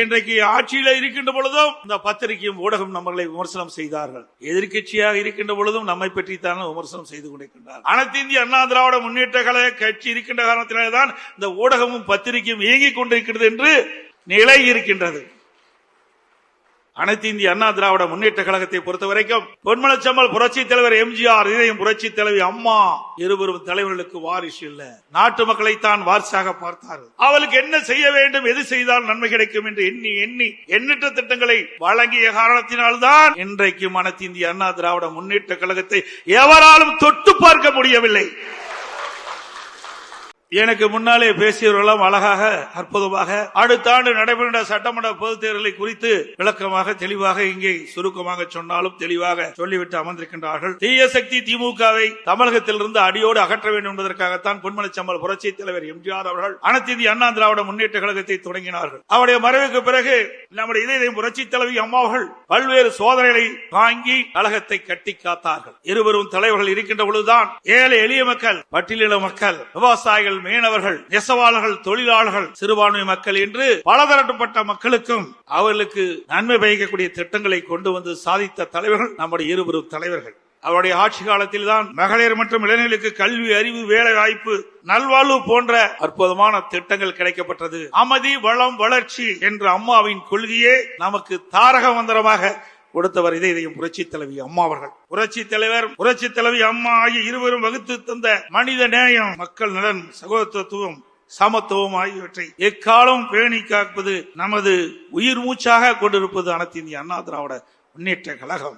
இன்றைக்கு ஆட்சியில இருக்கின்ற பொழுதும் இந்த பத்திரிகையும் ஊடகம் நம்மளை விமர்சனம் செய்தார்கள். எதிர்கட்சியாக இருக்கின்ற பொழுதும் நம்மை பற்றித்தான் விமர்சனம் செய்து கொண்டிருக்கின்றார். அனைத்து இந்திய அண்ணா திராவிட முன்னேற்ற கழக கட்சி இருக்கின்ற காரணத்தினால்தான் இந்த ஊடகமும் பத்திரிகையும் இயங்கிக் கொண்டிருக்கிறது என்று நிலை இருக்கின்றது. அனைத்து இந்திய அண்ணா திராவிட முன்னேற்ற கழகத்தை பொறுத்தவரைக்கும் பொன்மனச்செம்மல் புரட்சி தலைவர் எம்ஜிஆர், இதயம் புரட்சி தலைவி அம்மா இருவரும் தலைவர்களுக்கு வாரிசு இல்ல, நாட்டு மக்களைத்தான் வாரிசாக பார்த்தார்கள். அவளுக்கு என்ன செய்ய வேண்டும், எது செய்தால் நன்மை கிடைக்கும் என்று எண்ணி எண்ணி எண்ணற்ற திட்டங்களை வழங்கிய காரணத்தினால்தான் இன்றைக்கும் அனைத்து இந்திய அண்ணா திராவிட முன்னேற்ற கழகத்தை எவராலும் தொட்டு பார்க்க முடியவில்லை. எனக்கு முன்னாலே பேசியவர்களும் அழகாக அற்புதமாக அடுத்த ஆண்டு நடைபெறுகின்ற சட்டமன்ற பொதுத் தேர்தலை குறித்து விளக்கமாக தெளிவாக இங்கே சுருக்கமாக சொன்னாலும் தெளிவாக சொல்லிவிட்டு அமர்ந்திருக்கின்றார்கள். தீய சக்தி திமுகவை தமிழகத்திலிருந்து அடியோடு அகற்ற வேண்டும் என்பதற்காகத்தான் பொன்மனச்செம்மல் புரட்சி தலைவர் எம்ஜிஆர் அவர்கள் அனைத்து இந்திய அண்ணா திராவிட முன்னேற்ற கழகத்தை தொடங்கினார்கள். அவருடைய மறைவுக்கு பிறகு நம்முடைய இதயம் புரட்சி தலைவி அம்மா அவர்கள் பல்வேறு சோதனைகளை வாங்கி கழகத்தை கட்டி காத்தார்கள். இருவரும் தலைவர்கள் இருக்கின்ற பொழுதுதான் ஏழை எளிய மக்கள், பட்டியலின மக்கள், விவசாயிகள், மீனவர்கள், நெசவாளர்கள், தொழிலாளர்கள், சிறுபான்மை மக்கள் என்று பலதரப்பட்ட மக்களுக்கும் அவர்களுக்கு நன்மை பயக்கக்கூடிய திட்டங்களை கொண்டு வந்து சாதித்த தலைவர்கள் நம்முடைய இருவரும் தலைவர்கள். அவருடைய ஆட்சி காலத்தில் தான் மகளிர் மற்றும் இளைஞர்களுக்கு கல்வி, அறிவு, வேலை வாய்ப்பு, நல்வாழ்வு போன்ற அற்புதமான திட்டங்கள் கிடைக்கப்பட்டது. அமைதி, வளம், வளர்ச்சி என்ற அம்மாவின் கொள்கையே நமக்கு தாரக மந்திரமாக கொடுத்தவர் இதயம் புரட்சி தலைவி அம்மா அவர்கள். புரட்சி தலைவர், புரட்சி தலைவி அம்மா ஆகிய இருவரும் வகுத்து தந்த மனித நேயம், மக்கள் நலன், சகோதரத்துவம், சமத்துவம் ஆகியவற்றை எக்காலம் பேணி காப்பது நமது உயிர் மூச்சாக கொண்டிருப்பது அனைத்து இந்திய அண்ணா திராவிட முன்னேற்ற கழகம்.